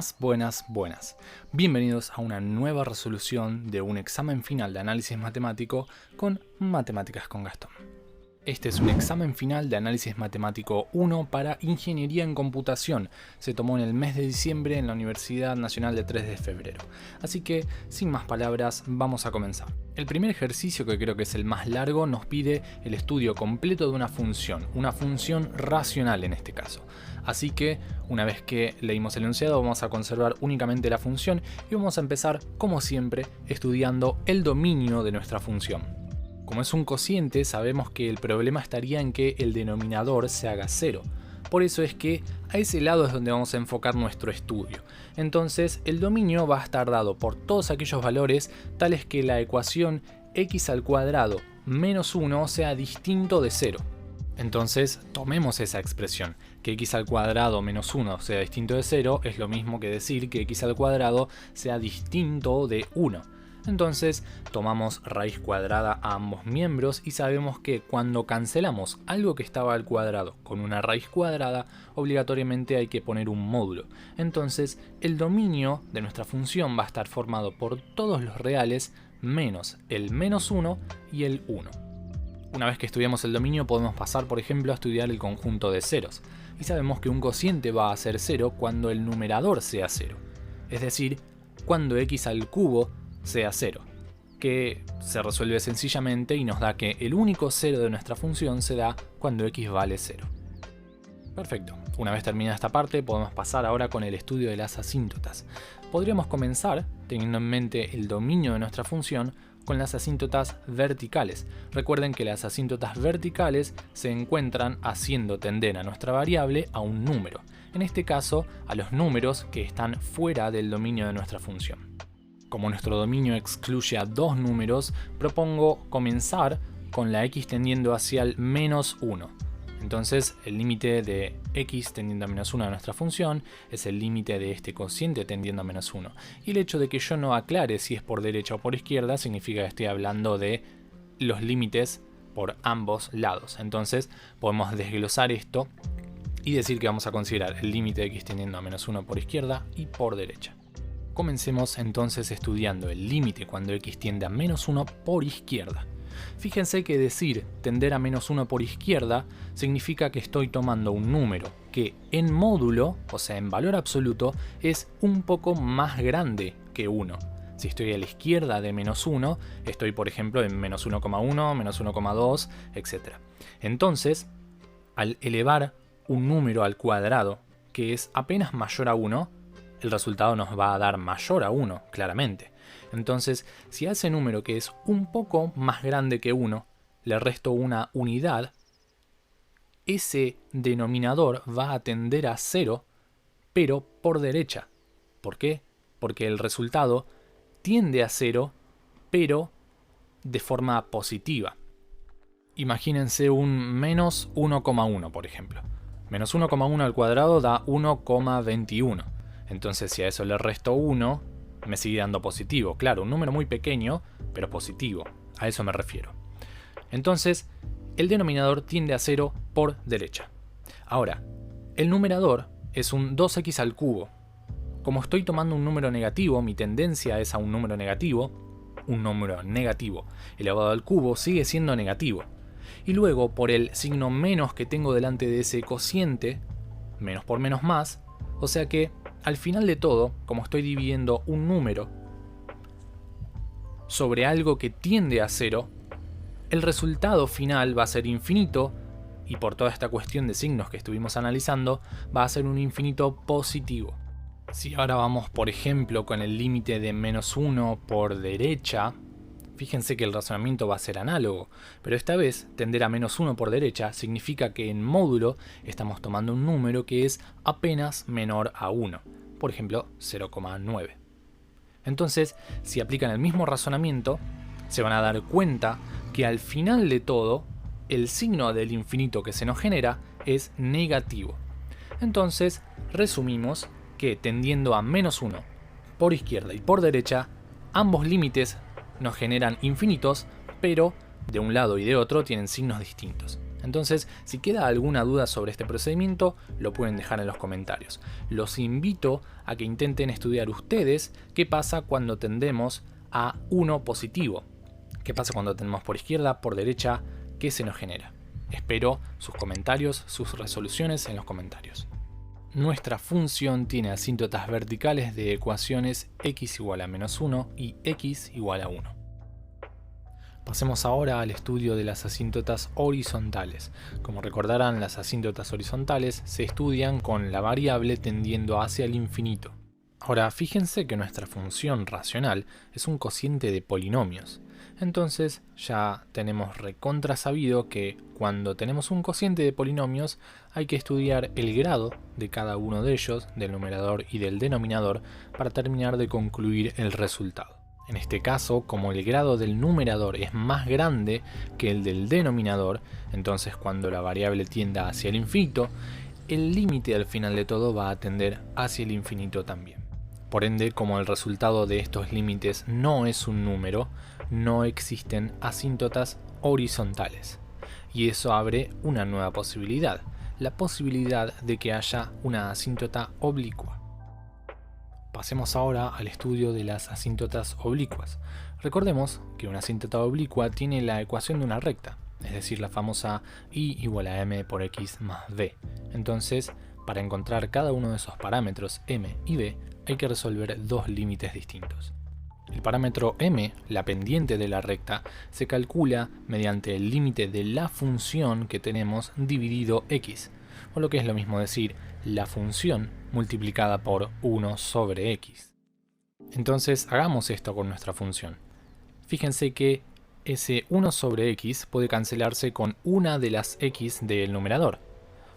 Buenas, buenas, buenas. Bienvenidos a una nueva resolución de un examen final de análisis matemático con Matemáticas con Gastón. Este es un examen final de análisis matemático 1 para Ingeniería en Computación. Se tomó en el mes de diciembre en la Universidad Nacional de 3 de Febrero. Así que, sin más palabras, vamos a comenzar. El primer ejercicio, que creo que es el más largo, nos pide el estudio completo de una función racional en este caso. Así que, una vez que leímos el enunciado, vamos a conservar únicamente la función y vamos a empezar, como siempre, estudiando el dominio de nuestra función. Como es un cociente, sabemos que el problema estaría en que el denominador se haga 0. Por eso es que a ese lado es donde vamos a enfocar nuestro estudio. Entonces, el dominio va a estar dado por todos aquellos valores tales que la ecuación x al cuadrado menos 1 sea distinto de 0. Entonces, tomemos esa expresión, que x al cuadrado menos 1 sea distinto de 0 es lo mismo que decir que x al cuadrado sea distinto de 1. Entonces, tomamos raíz cuadrada a ambos miembros y sabemos que cuando cancelamos algo que estaba al cuadrado con una raíz cuadrada, obligatoriamente hay que poner un módulo. Entonces, el dominio de nuestra función va a estar formado por todos los reales menos el menos 1 y el 1. Una vez que estudiamos el dominio, podemos pasar, por ejemplo, a estudiar el conjunto de ceros. Y sabemos que un cociente va a ser 0 cuando el numerador sea 0. Es decir, cuando x al cubo sea 0, que se resuelve sencillamente y nos da que el único 0 de nuestra función se da cuando x vale 0. Perfecto, una vez terminada esta parte podemos pasar ahora con el estudio de las asíntotas. Podríamos comenzar, teniendo en mente el dominio de nuestra función, con las asíntotas verticales. Recuerden que las asíntotas verticales se encuentran haciendo tender a nuestra variable a un número, en este caso a los números que están fuera del dominio de nuestra función. Como nuestro dominio excluye a dos números, propongo comenzar con la x tendiendo hacia el menos 1. Entonces, el límite de x tendiendo a menos 1 de nuestra función es el límite de este cociente tendiendo a menos 1. Y el hecho de que yo no aclare si es por derecha o por izquierda significa que estoy hablando de los límites por ambos lados. Entonces, podemos desglosar esto y decir que vamos a considerar el límite de x tendiendo a menos 1 por izquierda y por derecha. Comencemos entonces estudiando el límite cuando x tiende a menos 1 por izquierda. Fíjense que decir tender a menos 1 por izquierda significa que estoy tomando un número que en módulo, o sea en valor absoluto, es un poco más grande que 1. Si estoy a la izquierda de menos 1, estoy por ejemplo en menos 1,1, menos 1,2, etc. Entonces, al elevar un número al cuadrado que es apenas mayor a 1, el resultado nos va a dar mayor a 1, claramente. Entonces, si a ese número que es un poco más grande que 1, le resto una unidad, ese denominador va a tender a 0, pero por derecha. ¿Por qué? Porque el resultado tiende a 0, pero de forma positiva. Imagínense un menos 1,1, por ejemplo. Menos 1,1 al cuadrado da 1,21. Entonces, si a eso le resto 1, me sigue dando positivo. Claro, un número muy pequeño, pero positivo. A eso me refiero. Entonces, el denominador tiende a 0 por derecha. Ahora, el numerador es un 2x al cubo. Como estoy tomando un número negativo, mi tendencia es a un número negativo elevado al cubo sigue siendo negativo. Y luego, por el signo menos que tengo delante de ese cociente, menos por menos más, o sea que al final de todo, como estoy dividiendo un número sobre algo que tiende a 0, el resultado final va a ser infinito y por toda esta cuestión de signos que estuvimos analizando, va a ser un infinito positivo. Si ahora vamos, por ejemplo, con el límite de menos 1 por derecha, fíjense que el razonamiento va a ser análogo, pero esta vez tender a menos 1 por derecha significa que en módulo estamos tomando un número que es apenas menor a 1, por ejemplo 0,9. Entonces, si aplican el mismo razonamiento, se van a dar cuenta que al final de todo, el signo del infinito que se nos genera es negativo. Entonces, resumimos que tendiendo a menos 1 por izquierda y por derecha, ambos límites nos generan infinitos, pero de un lado y de otro tienen signos distintos. Entonces, si queda alguna duda sobre este procedimiento, lo pueden dejar en los comentarios. Los invito a que intenten estudiar ustedes qué pasa cuando tendemos a 1 positivo. ¿Qué pasa cuando tendemos por izquierda, por derecha? ¿Qué se nos genera? Espero sus comentarios, sus resoluciones en los comentarios. Nuestra función tiene asíntotas verticales de ecuaciones x igual a menos 1 y x igual a 1. Pasemos ahora al estudio de las asíntotas horizontales. Como recordarán, las asíntotas horizontales se estudian con la variable tendiendo hacia el infinito. Ahora, fíjense que nuestra función racional es un cociente de polinomios. Entonces ya tenemos recontra sabido que cuando tenemos un cociente de polinomios hay que estudiar el grado de cada uno de ellos, del numerador y del denominador, para terminar de concluir el resultado. En este caso, como el grado del numerador es más grande que el del denominador, entonces cuando la variable tienda hacia el infinito, el límite al final de todo va a tender hacia el infinito también. Por ende, como el resultado de estos límites no es un número, no existen asíntotas horizontales. Y eso abre una nueva posibilidad, la posibilidad de que haya una asíntota oblicua. Pasemos ahora al estudio de las asíntotas oblicuas. Recordemos que una asíntota oblicua tiene la ecuación de una recta, es decir, la famosa y igual a m por x más b. Entonces, para encontrar cada uno de esos parámetros m y b, hay que resolver dos límites distintos. El parámetro m, la pendiente de la recta, se calcula mediante el límite de la función que tenemos dividido x, o lo que es lo mismo decir, la función multiplicada por 1 sobre x. Entonces hagamos esto con nuestra función. Fíjense que ese 1 sobre x puede cancelarse con una de las x del numerador,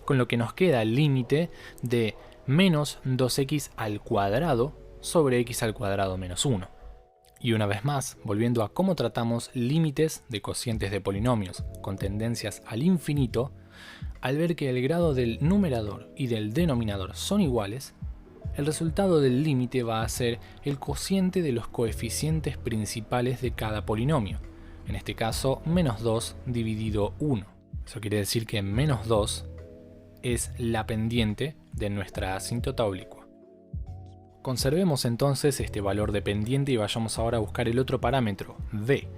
con lo que nos queda el límite de menos 2x al cuadrado sobre x al cuadrado menos 1. Y una vez más, volviendo a cómo tratamos límites de cocientes de polinomios con tendencias al infinito, al ver que el grado del numerador y del denominador son iguales, el resultado del límite va a ser el cociente de los coeficientes principales de cada polinomio, en este caso menos 2 dividido 1. Eso quiere decir que menos 2 es la pendiente de nuestra asíntota oblicua. Conservemos entonces este valor de pendiente y vayamos ahora a buscar el otro parámetro, b.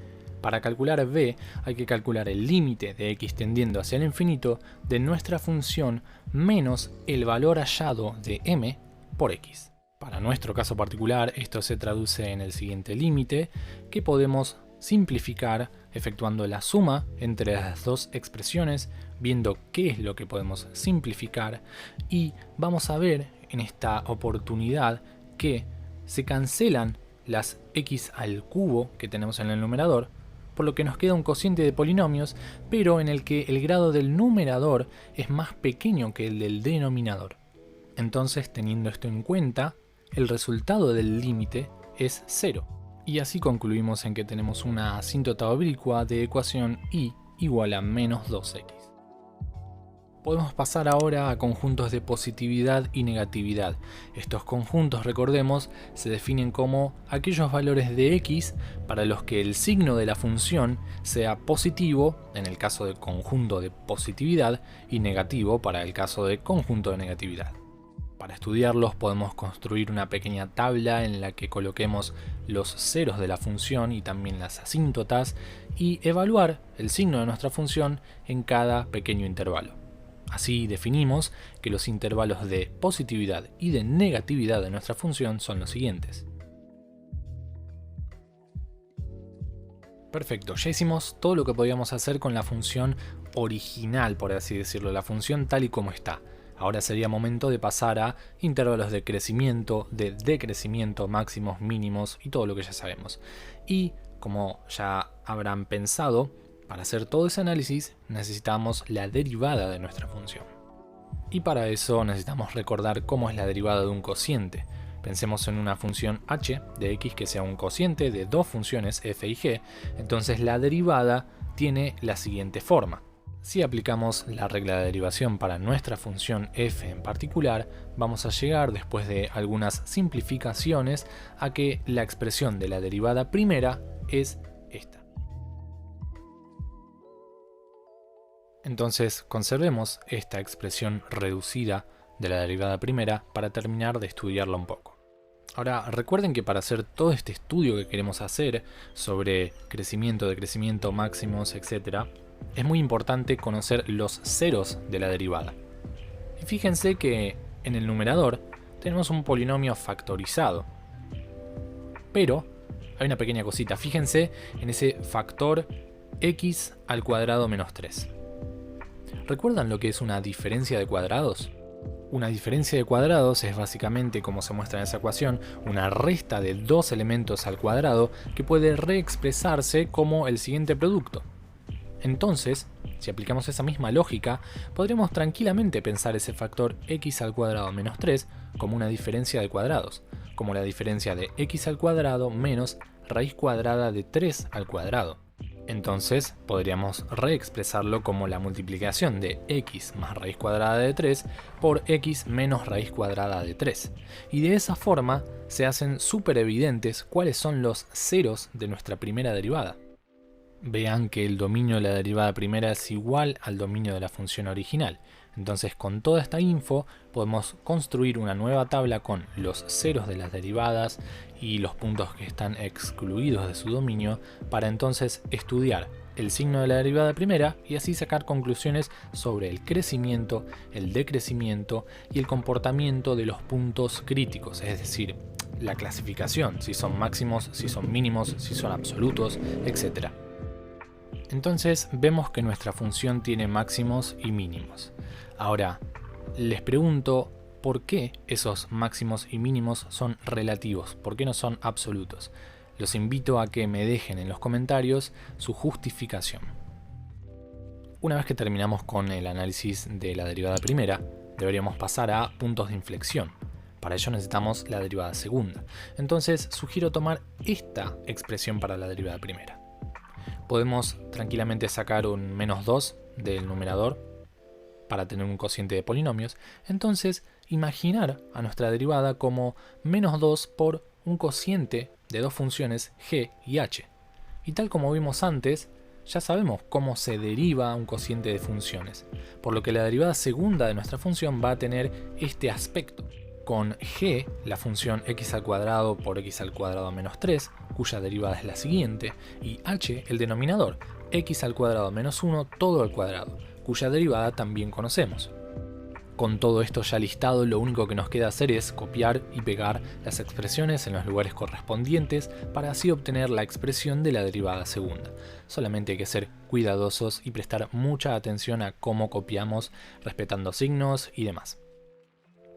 Para calcular b hay que calcular el límite de x tendiendo hacia el infinito de nuestra función menos el valor hallado de m por x. Para nuestro caso particular esto se traduce en el siguiente límite que podemos simplificar efectuando la suma entre las dos expresiones, viendo qué es lo que podemos simplificar, y vamos a ver en esta oportunidad que se cancelan las x al cubo que tenemos en el numerador, por lo que nos queda un cociente de polinomios, pero en el que el grado del numerador es más pequeño que el del denominador. Entonces, teniendo esto en cuenta, el resultado del límite es 0. Y así concluimos en que tenemos una asíntota oblicua de ecuación y igual a menos 2x. Podemos pasar ahora a conjuntos de positividad y negatividad. Estos conjuntos, recordemos, se definen como aquellos valores de x para los que el signo de la función sea positivo en el caso de conjunto de positividad y negativo para el caso de conjunto de negatividad. Para estudiarlos podemos construir una pequeña tabla en la que coloquemos los ceros de la función y también las asíntotas y evaluar el signo de nuestra función en cada pequeño intervalo. Así definimos que los intervalos de positividad y de negatividad de nuestra función son los siguientes. Perfecto, ya hicimos todo lo que podíamos hacer con la función original, por así decirlo, la función tal y como está. Ahora sería momento de pasar a intervalos de crecimiento, de decrecimiento, máximos, mínimos y todo lo que ya sabemos. Y como ya habrán pensado, para hacer todo ese análisis necesitamos la derivada de nuestra función. Y para eso necesitamos recordar cómo es la derivada de un cociente. Pensemos en una función h de x que sea un cociente de dos funciones f y g, entonces la derivada tiene la siguiente forma. Si aplicamos la regla de derivación para nuestra función f en particular, vamos a llegar, después de algunas simplificaciones, a que la expresión de la derivada primera es esta. Entonces conservemos esta expresión reducida de la derivada primera para terminar de estudiarla un poco. Ahora recuerden que para hacer todo este estudio que queremos hacer sobre crecimiento, decrecimiento, máximos, etc., es muy importante conocer los ceros de la derivada. Y fíjense que en el numerador tenemos un polinomio factorizado. Pero hay una pequeña cosita, fíjense en ese factor x al cuadrado menos 3. ¿Recuerdan lo que es una diferencia de cuadrados? Una diferencia de cuadrados es básicamente, como se muestra en esa ecuación, una resta de dos elementos al cuadrado que puede reexpresarse como el siguiente producto. Entonces, si aplicamos esa misma lógica, podremos tranquilamente pensar ese factor x al cuadrado menos 3 como una diferencia de cuadrados, como la diferencia de x al cuadrado menos raíz cuadrada de 3 al cuadrado. Entonces podríamos reexpresarlo como la multiplicación de x más raíz cuadrada de 3 por x menos raíz cuadrada de 3. Y de esa forma se hacen súper evidentes cuáles son los ceros de nuestra primera derivada. Vean que el dominio de la derivada primera es igual al dominio de la función original. Entonces con toda esta info podemos construir una nueva tabla con los ceros de las derivadas y los puntos que están excluidos de su dominio para entonces estudiar el signo de la derivada primera y así sacar conclusiones sobre el crecimiento, el decrecimiento y el comportamiento de los puntos críticos, es decir, la clasificación, si son máximos, si son mínimos, si son absolutos, etc. Entonces vemos que nuestra función tiene máximos y mínimos. Ahora, les pregunto, ¿por qué esos máximos y mínimos son relativos? ¿Por qué no son absolutos? Los invito a que me dejen en los comentarios su justificación. Una vez que terminamos con el análisis de la derivada primera, deberíamos pasar a puntos de inflexión. Para ello necesitamos la derivada segunda. Entonces sugiero tomar esta expresión para la derivada primera. Podemos tranquilamente sacar un menos 2 del numerador para tener un cociente de polinomios. Entonces imaginar a nuestra derivada como menos 2 por un cociente de dos funciones g y h. Y tal como vimos antes, ya sabemos cómo se deriva un cociente de funciones, por lo que la derivada segunda de nuestra función va a tener este aspecto. Con g, la función x al cuadrado por x al cuadrado menos 3, cuya derivada es la siguiente, y h, el denominador, x al cuadrado menos 1 todo al cuadrado, cuya derivada también conocemos. Con todo esto ya listado, lo único que nos queda hacer es copiar y pegar las expresiones en los lugares correspondientes para así obtener la expresión de la derivada segunda. Solamente hay que ser cuidadosos y prestar mucha atención a cómo copiamos, respetando signos y demás.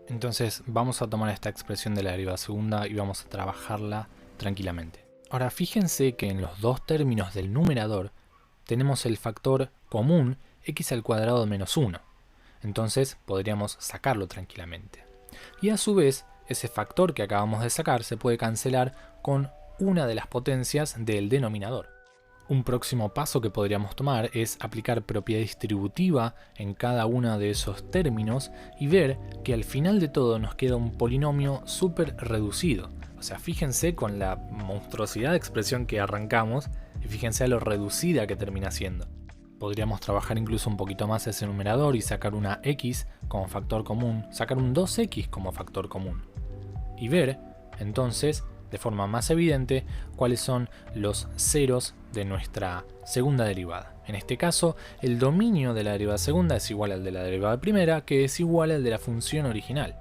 Entonces vamos a tomar esta expresión de la derivada segunda y vamos a trabajarla tranquilamente. Ahora fíjense que en los dos términos del numerador tenemos el factor común x al cuadrado menos 1. Entonces podríamos sacarlo tranquilamente. Y a su vez, ese factor que acabamos de sacar se puede cancelar con una de las potencias del denominador. Un próximo paso que podríamos tomar es aplicar propiedad distributiva en cada uno de esos términos y ver que al final de todo nos queda un polinomio súper reducido. O sea, fíjense con la monstruosidad de expresión que arrancamos y fíjense a lo reducida que termina siendo. Podríamos trabajar incluso un poquito más ese numerador y sacar una x como factor común, sacar un 2x como factor común. Y ver, entonces, de forma más evidente, cuáles son los ceros de nuestra segunda derivada. En este caso, el dominio de la derivada segunda es igual al de la derivada primera, que es igual al de la función original.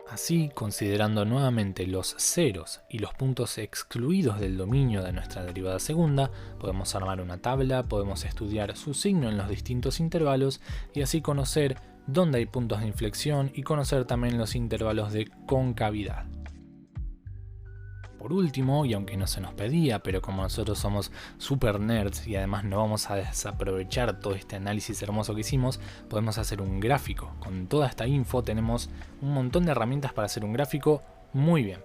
Así, considerando nuevamente los ceros y los puntos excluidos del dominio de nuestra derivada segunda, podemos armar una tabla, podemos estudiar su signo en los distintos intervalos y así conocer dónde hay puntos de inflexión y conocer también los intervalos de concavidad. Por último, y aunque no se nos pedía, pero como nosotros somos super nerds y además no vamos a desaprovechar todo este análisis hermoso que hicimos, podemos hacer un gráfico. Con toda esta info tenemos un montón de herramientas para hacer un gráfico muy bien.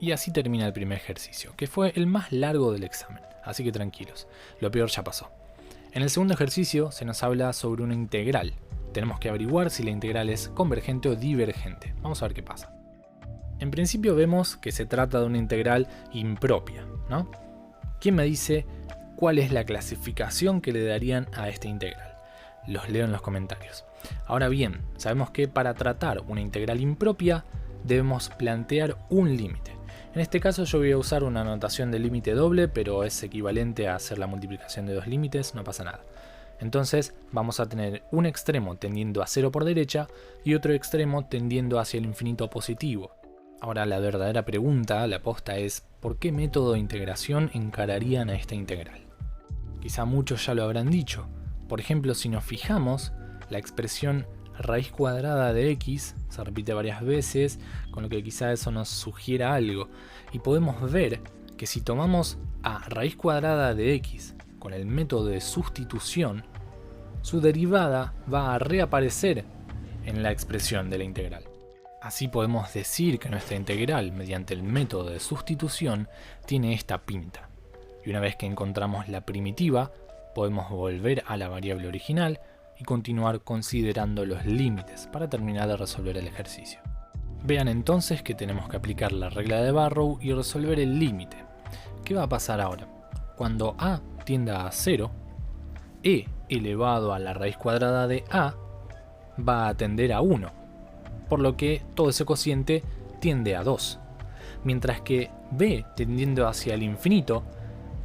Y así termina el primer ejercicio, que fue el más largo del examen, así que tranquilos, lo peor ya pasó. En el segundo ejercicio se nos habla sobre una integral. Tenemos que averiguar si la integral es convergente o divergente. Vamos a ver qué pasa. En principio vemos que se trata de una integral impropia, ¿no? ¿Quién me dice cuál es la clasificación que le darían a esta integral. Los leo en los comentarios. Ahora bien, sabemos que para tratar una integral impropia debemos plantear un límite. En este caso yo voy a usar una notación de límite doble, pero es equivalente a hacer la multiplicación de dos límites, no pasa nada. Entonces vamos a tener un extremo tendiendo a 0 por derecha y otro extremo tendiendo hacia el infinito positivo. Ahora la verdadera pregunta, la posta es, ¿por qué método de integración encararían a esta integral? Quizá muchos ya lo habrán dicho. Por ejemplo, si nos fijamos, la expresión raíz cuadrada de x se repite varias veces, con lo que quizá eso nos sugiera algo. Y podemos ver que si tomamos a raíz cuadrada de x con el método de sustitución, su derivada va a reaparecer en la expresión de la integral. Así podemos decir que nuestra integral, mediante el método de sustitución, tiene esta pinta. Y una vez que encontramos la primitiva, podemos volver a la variable original y continuar considerando los límites para terminar de resolver el ejercicio. Vean entonces que tenemos que aplicar la regla de Barrow y resolver el límite. ¿Qué va a pasar ahora? Cuando a tienda a 0, e elevado a la raíz cuadrada de a va a tender a 1, por lo que todo ese cociente tiende a 2. Mientras que b tendiendo hacia el infinito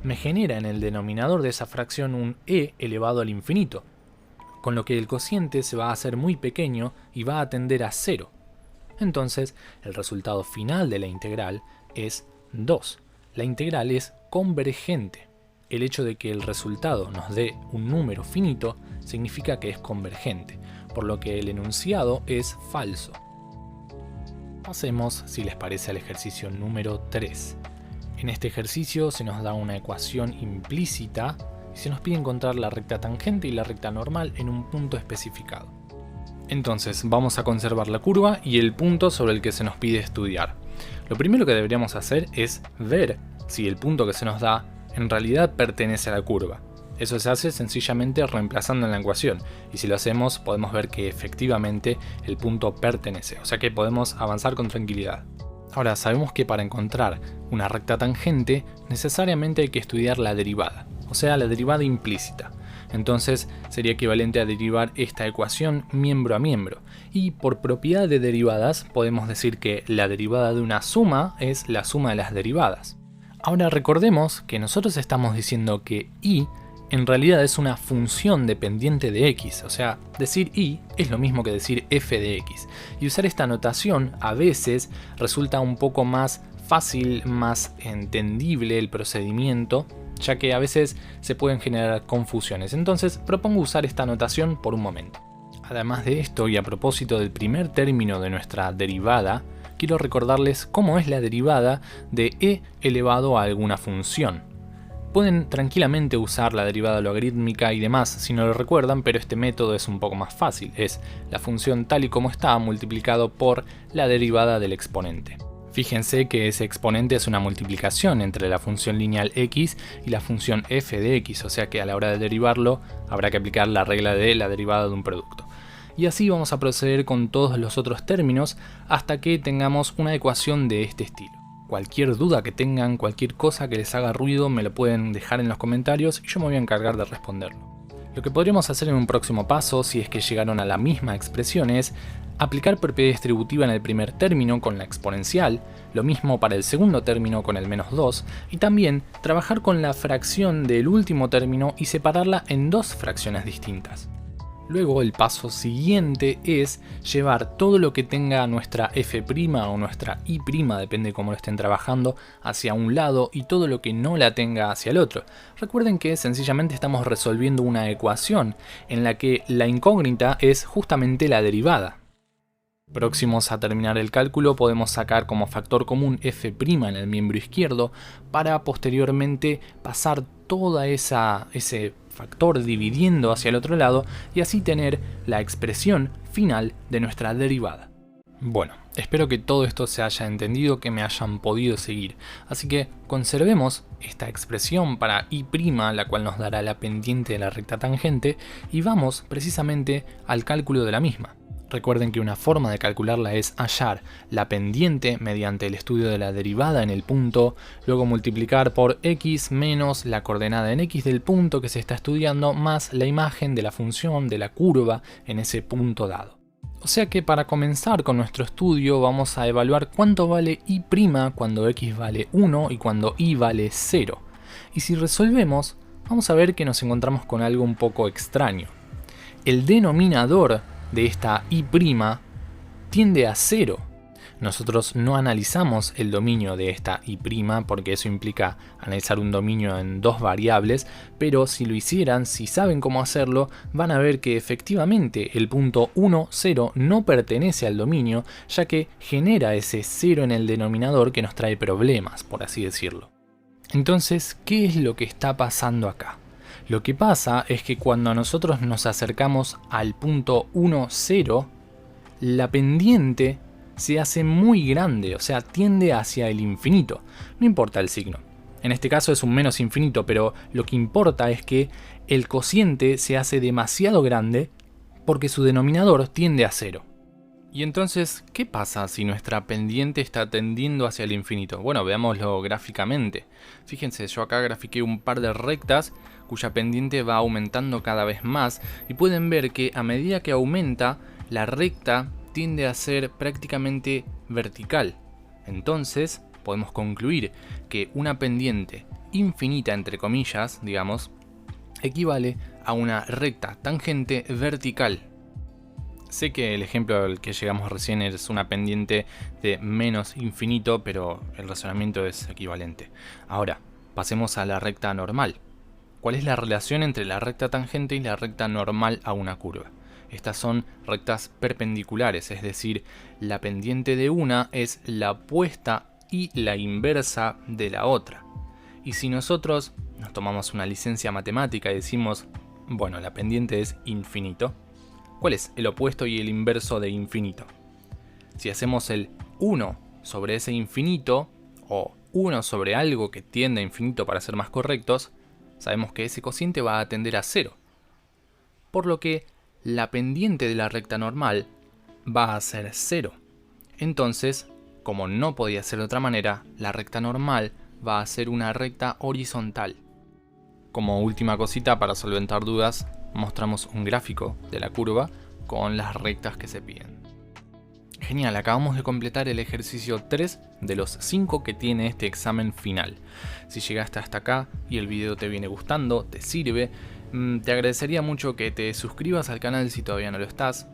me genera en el denominador de esa fracción un e elevado al infinito, con lo que el cociente se va a hacer muy pequeño y va a tender a 0. Entonces, el resultado final de la integral es 2. La integral es convergente. El hecho de que el resultado nos dé un número finito significa que es convergente, por lo que el enunciado es falso. Pasemos, si les parece, al ejercicio número 3. En este ejercicio se nos da una ecuación implícita y se nos pide encontrar la recta tangente y la recta normal en un punto especificado. Entonces vamos a conservar la curva y el punto sobre el que se nos pide estudiar. Lo primero que deberíamos hacer es ver si el punto que se nos da en realidad pertenece a la curva. Eso se hace sencillamente reemplazando en la ecuación, y si lo hacemos podemos ver que efectivamente el punto pertenece, o sea que podemos avanzar con tranquilidad. Ahora sabemos que para encontrar una recta tangente necesariamente hay que estudiar la derivada, o sea la derivada implícita. Entonces sería equivalente a derivar esta ecuación miembro a miembro, y por propiedad de derivadas podemos decir que la derivada de una suma es la suma de las derivadas. Ahora recordemos que nosotros estamos diciendo que y en realidad es una función dependiente de x, o sea, decir y es lo mismo que decir f de x, y usar esta notación a veces resulta un poco más fácil, más entendible el procedimiento, ya que a veces se pueden generar confusiones. Entonces propongo usar esta notación por un momento. Además de esto, y a propósito del primer término de nuestra derivada, quiero recordarles cómo es la derivada de e elevado a alguna función. Pueden tranquilamente usar la derivada logarítmica y demás si no lo recuerdan, pero este método es un poco más fácil. Es la función tal y como está multiplicado por la derivada del exponente. Fíjense que ese exponente es una multiplicación entre la función lineal x y la función f de x, o sea que a la hora de derivarlo habrá que aplicar la regla de la derivada de un producto. Y así vamos a proceder con todos los otros términos hasta que tengamos una ecuación de este estilo. Cualquier duda que tengan, cualquier cosa que les haga ruido, me lo pueden dejar en los comentarios y yo me voy a encargar de responderlo. Lo que podríamos hacer en un próximo paso, si es que llegaron a la misma expresión, es aplicar propiedad distributiva en el primer término con la exponencial, lo mismo para el segundo término con el menos 2, y también trabajar con la fracción del último término y separarla en dos fracciones distintas. Luego el paso siguiente es llevar todo lo que tenga nuestra f' o nuestra y', depende de cómo lo estén trabajando, hacia un lado y todo lo que no la tenga hacia el otro. Recuerden que sencillamente estamos resolviendo una ecuación en la que la incógnita es justamente la derivada. Próximos a terminar el cálculo podemos sacar como factor común f' en el miembro izquierdo para posteriormente pasar toda ese factor dividiendo hacia el otro lado y así tener la expresión final de nuestra derivada. Bueno, espero que todo esto se haya entendido, que me hayan podido seguir, así que conservemos esta expresión para y', la cual nos dará la pendiente de la recta tangente, y vamos precisamente al cálculo de la misma. Recuerden que una forma de calcularla es hallar la pendiente mediante el estudio de la derivada en el punto, luego multiplicar por x menos la coordenada en x del punto que se está estudiando más la imagen de la función de la curva en ese punto dado. O sea que para comenzar con nuestro estudio vamos a evaluar cuánto vale y' cuando x vale 1 y cuando y vale 0. Y si resolvemos, vamos a ver que nos encontramos con algo un poco extraño. El denominador de esta y' tiende a 0. Nosotros no analizamos el dominio de esta y' porque eso implica analizar un dominio en dos variables, pero si lo hicieran, si saben cómo hacerlo, van a ver que efectivamente el punto 1, 0 no pertenece al dominio, ya que genera ese 0 en el denominador que nos trae problemas, por así decirlo. Entonces, ¿qué es lo que está pasando acá? Lo que pasa es que cuando nosotros nos acercamos al punto 1, 0, la pendiente se hace muy grande, o sea, tiende hacia el infinito. No importa el signo. En este caso es un menos infinito, pero lo que importa es que el cociente se hace demasiado grande porque su denominador tiende a 0. Y entonces, ¿qué pasa si nuestra pendiente está tendiendo hacia el infinito? Bueno, veámoslo gráficamente. Fíjense, yo acá grafiqué un par de rectas cuya pendiente va aumentando cada vez más y pueden ver que a medida que aumenta, la recta tiende a ser prácticamente vertical. Entonces, podemos concluir que una pendiente infinita, entre comillas, digamos, equivale a una recta tangente vertical. Sé que el ejemplo al que llegamos recién es una pendiente de menos infinito, pero el razonamiento es equivalente. Ahora, pasemos a la recta normal. ¿Cuál es la relación entre la recta tangente y la recta normal a una curva? Estas son rectas perpendiculares, es decir, la pendiente de una es la opuesta y la inversa de la otra. Y si nosotros nos tomamos una licencia matemática y decimos, bueno, la pendiente es infinito, ¿cuál es el opuesto y el inverso de infinito? Si hacemos el 1 sobre ese infinito, o 1 sobre algo que tiende a infinito para ser más correctos, sabemos que ese cociente va a tender a 0. Por lo que la pendiente de la recta normal va a ser 0. Entonces, como no podía ser de otra manera, la recta normal va a ser una recta horizontal. Como última cosita para solventar dudas, mostramos un gráfico de la curva con las rectas que se piden. Genial, acabamos de completar el ejercicio 3 de los 5 que tiene este examen final. Si llegaste hasta acá y el video te viene gustando, te sirve, te agradecería mucho que te suscribas al canal si todavía no lo estás.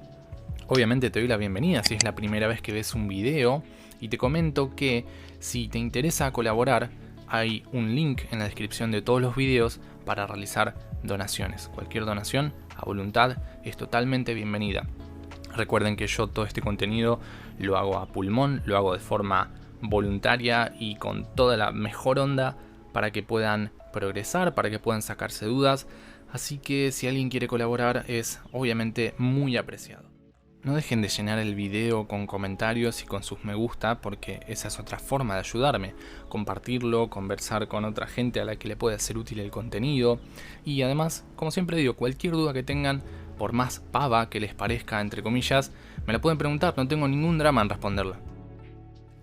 Obviamente te doy la bienvenida si es la primera vez que ves un video y te comento que si te interesa colaborar, hay un link en la descripción de todos los videos para realizar donaciones. Cualquier donación a voluntad es totalmente bienvenida. Recuerden que yo todo este contenido lo hago a pulmón, lo hago de forma voluntaria y con toda la mejor onda para que puedan progresar, para que puedan sacarse dudas. Así que si alguien quiere colaborar es obviamente muy apreciado. No dejen de llenar el video con comentarios y con sus me gusta porque esa es otra forma de ayudarme. Compartirlo, conversar con otra gente a la que le pueda ser útil el contenido. Y además, como siempre digo, cualquier duda que tengan, por más pava que les parezca, entre comillas, me la pueden preguntar, no tengo ningún drama en responderla.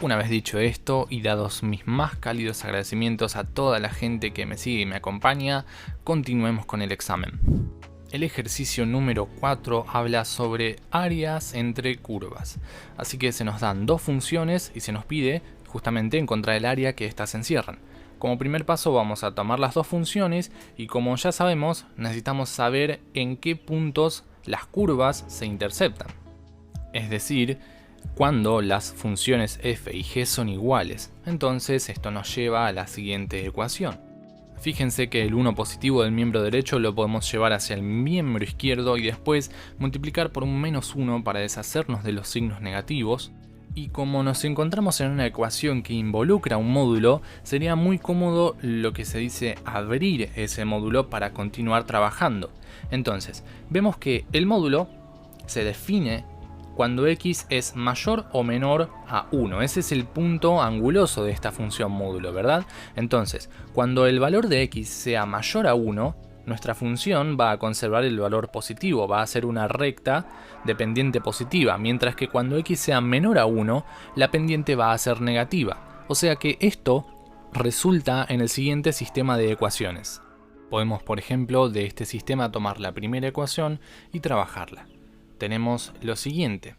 Una vez dicho esto y dados mis más cálidos agradecimientos a toda la gente que me sigue y me acompaña, continuemos con el examen. El ejercicio número 4 habla sobre áreas entre curvas, así que se nos dan dos funciones y se nos pide justamente encontrar el área que éstas encierran. Como primer paso vamos a tomar las dos funciones y como ya sabemos necesitamos saber en qué puntos las curvas se interceptan. Es decir, cuando las funciones f y g son iguales. Entonces esto nos lleva a la siguiente ecuación. Fíjense que el 1 positivo del miembro derecho lo podemos llevar hacia el miembro izquierdo y después multiplicar por un menos 1 para deshacernos de los signos negativos. Y como nos encontramos en una ecuación que involucra un módulo, sería muy cómodo lo que se dice abrir ese módulo para continuar trabajando. Entonces, vemos que el módulo se define cuando x es mayor o menor a 1. Ese es el punto anguloso de esta función módulo, ¿verdad? Entonces, cuando el valor de x sea mayor a 1, nuestra función va a conservar el valor positivo, va a ser una recta de pendiente positiva, mientras que cuando x sea menor a 1, la pendiente va a ser negativa. O sea que esto resulta en el siguiente sistema de ecuaciones. Podemos, por ejemplo, de este sistema tomar la primera ecuación y trabajarla. Tenemos lo siguiente.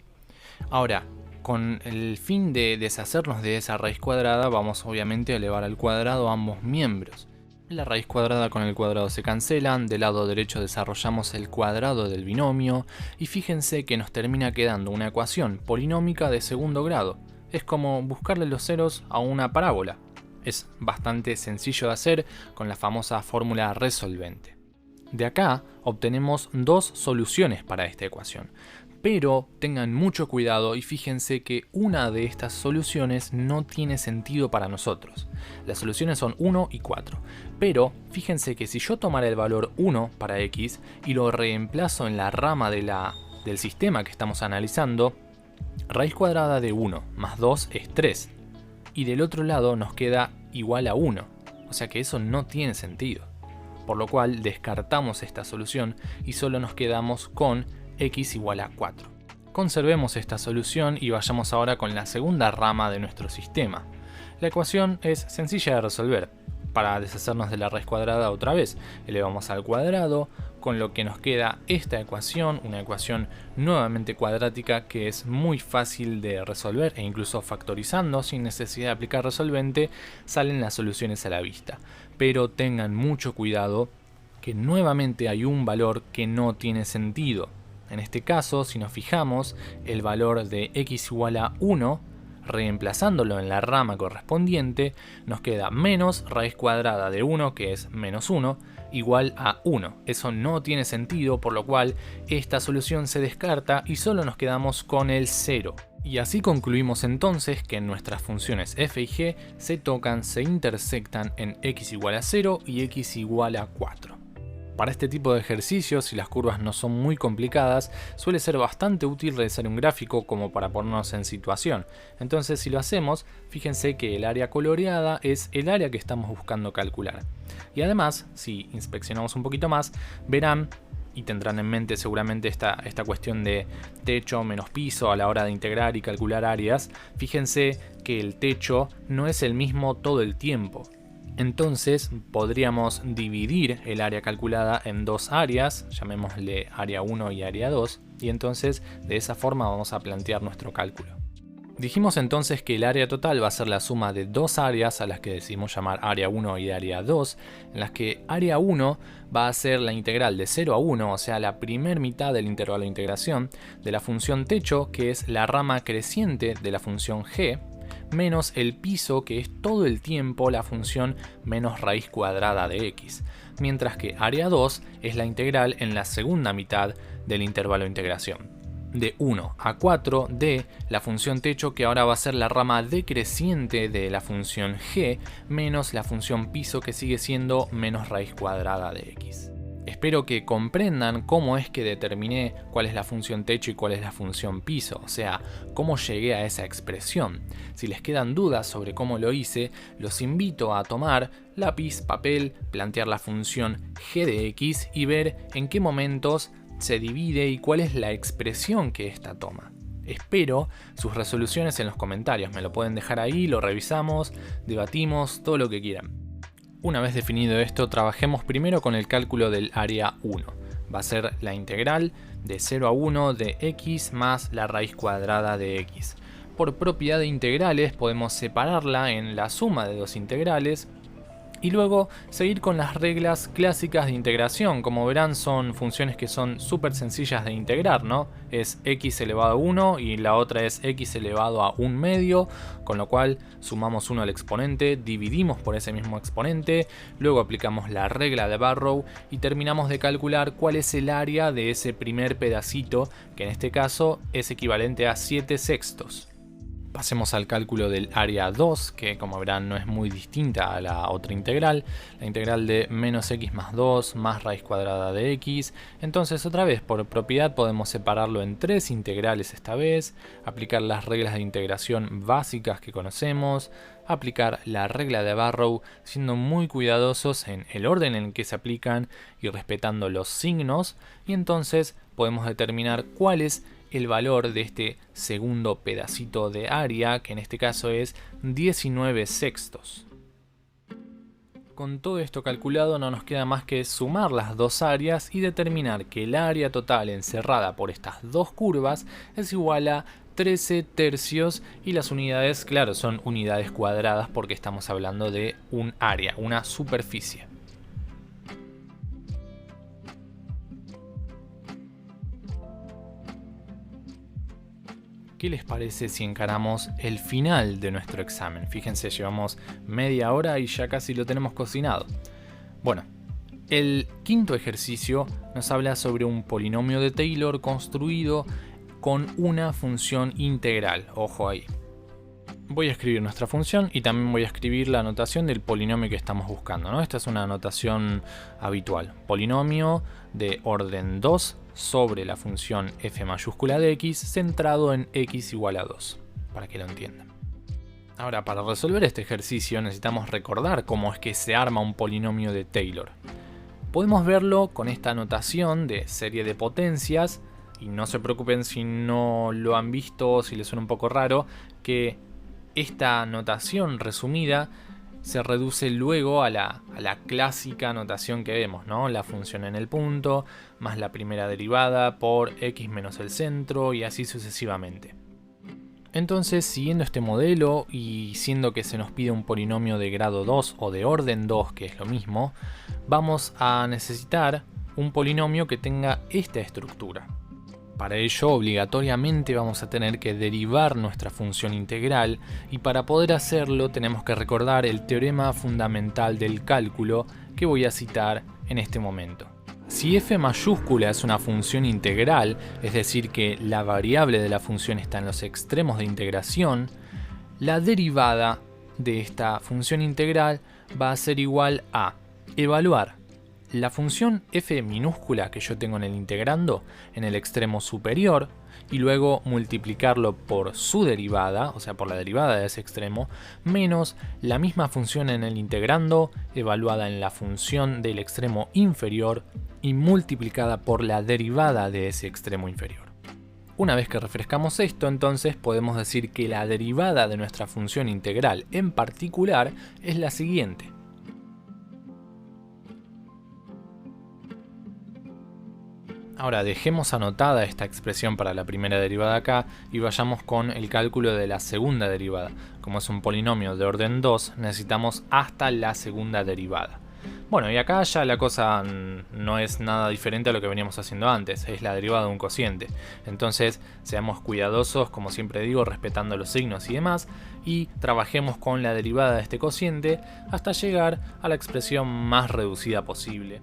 Ahora, con el fin de deshacernos de esa raíz cuadrada, vamos obviamente a elevar al cuadrado ambos miembros. La raíz cuadrada con el cuadrado se cancelan, del lado derecho desarrollamos el cuadrado del binomio y fíjense que nos termina quedando una ecuación polinómica de segundo grado. Es como buscarle los ceros a una parábola. Es bastante sencillo de hacer con la famosa fórmula resolvente. De acá obtenemos dos soluciones para esta ecuación. Pero tengan mucho cuidado y fíjense que una de estas soluciones no tiene sentido para nosotros. Las soluciones son 1 y 4. Pero fíjense que si yo tomara el valor 1 para x y lo reemplazo en la rama del sistema que estamos analizando, raíz cuadrada de 1 más 2 es 3. Y del otro lado nos queda igual a 1. O sea que eso no tiene sentido. Por lo cual descartamos esta solución y solo nos quedamos con x igual a 4. Conservemos esta solución y vayamos ahora con la segunda rama de nuestro sistema. La ecuación es sencilla de resolver. Para deshacernos de la raíz cuadrada otra vez, elevamos al cuadrado, con lo que nos queda esta ecuación, una ecuación nuevamente cuadrática que es muy fácil de resolver e incluso factorizando sin necesidad de aplicar resolvente salen las soluciones a la vista. Pero tengan mucho cuidado que nuevamente hay un valor que no tiene sentido. En este caso, si nos fijamos, el valor de x igual a 1, reemplazándolo en la rama correspondiente, nos queda menos raíz cuadrada de 1, que es menos 1, igual a 1. Eso no tiene sentido, por lo cual esta solución se descarta y solo nos quedamos con el 0. Y así concluimos entonces que nuestras funciones f y g se tocan, se intersectan en x igual a 0 y x igual a 4. Para este tipo de ejercicios, si las curvas no son muy complicadas, suele ser bastante útil realizar un gráfico como para ponernos en situación. Entonces, si lo hacemos, fíjense que el área coloreada es el área que estamos buscando calcular. Y además, si inspeccionamos un poquito más, verán y tendrán en mente seguramente esta cuestión de techo menos piso a la hora de integrar y calcular áreas. Fíjense que el techo no es el mismo todo el tiempo. Entonces podríamos dividir el área calculada en dos áreas, llamémosle área 1 y área 2, y entonces de esa forma vamos a plantear nuestro cálculo. Dijimos entonces que el área total va a ser la suma de dos áreas a las que decidimos llamar área 1 y área 2, en las que área 1 va a ser la integral de 0 a 1, o sea la primer mitad del intervalo de integración de la función techo, que es la rama creciente de la función g, menos el piso, que es todo el tiempo la función menos raíz cuadrada de x, mientras que área 2 es la integral en la segunda mitad del intervalo de integración, de 1 a 4 de la función techo, que ahora va a ser la rama decreciente de la función g, menos la función piso, que sigue siendo menos raíz cuadrada de x. Espero que comprendan cómo es que determiné cuál es la función techo y cuál es la función piso, o sea, cómo llegué a esa expresión. Si les quedan dudas sobre cómo lo hice, los invito a tomar lápiz, papel, plantear la función g de x y ver en qué momentos se divide y cuál es la expresión que ésta toma. Espero sus resoluciones en los comentarios, me lo pueden dejar ahí, lo revisamos, debatimos, todo lo que quieran. Una vez definido esto, trabajemos primero con el cálculo del área 1. Va a ser la integral de 0 a 1 de x más la raíz cuadrada de x. Por propiedad de integrales podemos separarla en la suma de dos integrales y luego seguir con las reglas clásicas de integración. Como verán, son funciones que son súper sencillas de integrar, ¿no? Es x elevado a 1 y la otra es x elevado a 1 medio, con lo cual sumamos 1 al exponente, dividimos por ese mismo exponente, luego aplicamos la regla de Barrow y terminamos de calcular cuál es el área de ese primer pedacito, que en este caso es equivalente a 7 sextos. Pasemos al cálculo del área 2, que como verán no es muy distinta a la otra integral, la integral de menos x más 2 más raíz cuadrada de x. Entonces otra vez por propiedad podemos separarlo en tres integrales esta vez, aplicar las reglas de integración básicas que conocemos, aplicar la regla de Barrow siendo muy cuidadosos en el orden en el que se aplican y respetando los signos, y entonces podemos determinar cuál es el valor de este segundo pedacito de área, que en este caso es 19 sextos. Con todo esto calculado no nos queda más que sumar las dos áreas y determinar que el área total encerrada por estas dos curvas es igual a 13 tercios, y las unidades, claro, son unidades cuadradas porque estamos hablando de un área, una superficie. ¿Qué les parece si encaramos el final de nuestro examen? Fíjense, llevamos media hora y ya casi lo tenemos cocinado. Bueno, el quinto ejercicio nos habla sobre un polinomio de Taylor construido con una función integral. Ojo ahí. Voy a escribir nuestra función y también voy a escribir la notación del polinomio que estamos buscando, ¿no? Esta es una notación habitual. Polinomio de orden 2 sobre la función f mayúscula de x centrado en x igual a 2, para que lo entiendan. Ahora, para resolver este ejercicio necesitamos recordar cómo es que se arma un polinomio de Taylor. Podemos verlo con esta notación de serie de potencias, y no se preocupen si no lo han visto o si les suena un poco raro, que esta notación resumida se reduce luego a la clásica notación que vemos, ¿no? La función en el punto, más la primera derivada por x menos el centro y así sucesivamente. Entonces, siguiendo este modelo y siendo que se nos pide un polinomio de grado 2 o de orden 2, que es lo mismo, vamos a necesitar un polinomio que tenga esta estructura. Para ello, obligatoriamente vamos a tener que derivar nuestra función integral, y para poder hacerlo tenemos que recordar el teorema fundamental del cálculo que voy a citar en este momento. Si f mayúscula es una función integral, es decir que la variable de la función está en los extremos de integración, la derivada de esta función integral va a ser igual a evaluar la función f minúscula que yo tengo en el integrando en el extremo superior y luego multiplicarlo por su derivada, o sea por la derivada de ese extremo, menos la misma función en el integrando evaluada en la función del extremo inferior y multiplicada por la derivada de ese extremo inferior. Una vez que refrescamos esto, entonces podemos decir que la derivada de nuestra función integral en particular es la siguiente. Ahora dejemos anotada esta expresión para la primera derivada acá y vayamos con el cálculo de la segunda derivada. Como es un polinomio de orden 2, necesitamos hasta la segunda derivada. Bueno, y acá ya la cosa no es nada diferente a lo que veníamos haciendo antes, es la derivada de un cociente. Entonces, seamos cuidadosos, como siempre digo, respetando los signos y demás, y trabajemos con la derivada de este cociente hasta llegar a la expresión más reducida posible.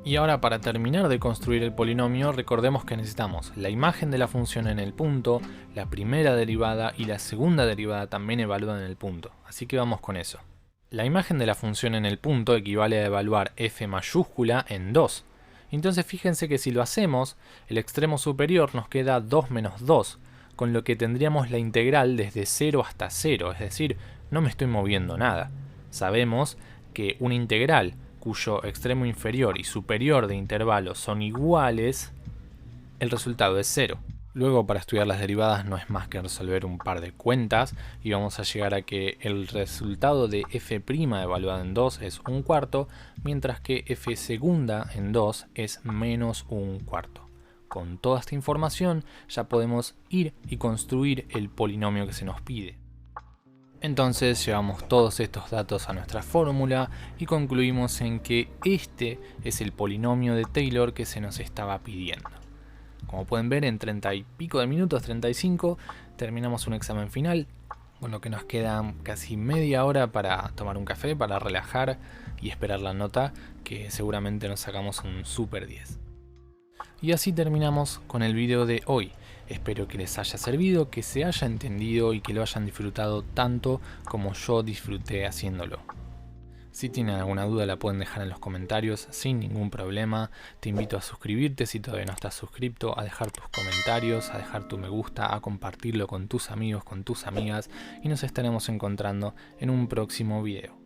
Y ahora, para terminar de construir el polinomio, recordemos que necesitamos la imagen de la función en el punto, la primera derivada y la segunda derivada también evaluada en el punto. Así que vamos con eso. La imagen de la función en el punto equivale a evaluar f mayúscula en 2. Entonces fíjense que si lo hacemos, el extremo superior nos queda 2 menos 2, con lo que tendríamos la integral desde 0 hasta 0, es decir, no me estoy moviendo nada. Sabemos que una integral cuyo extremo inferior y superior de intervalo son ', el resultado es 0. Luego, para estudiar las derivadas no es más que resolver un par de cuentas y vamos a llegar a que el resultado de f' evaluada en 2 es 1/4, mientras que f segunda en 2 es menos 1/4. Con toda esta información ya podemos ir y construir el polinomio que se nos pide. Entonces llevamos todos estos datos a nuestra fórmula y concluimos en que este es el polinomio de Taylor que se nos estaba pidiendo. Como pueden ver, en 30 y pico de minutos, 35, terminamos un examen final, con lo que nos queda casi media hora para tomar un café, para relajar y esperar la nota, que seguramente nos sacamos un super 10. Y así terminamos con el video de hoy. Espero que les haya servido, que se haya entendido y que lo hayan disfrutado tanto como yo disfruté haciéndolo. Si tienen alguna duda la pueden dejar en los comentarios sin ningún problema. Te invito a suscribirte si todavía no estás suscrito, a dejar tus comentarios, a dejar tu me gusta, a compartirlo con tus amigos, con tus amigas y nos estaremos encontrando en un próximo video.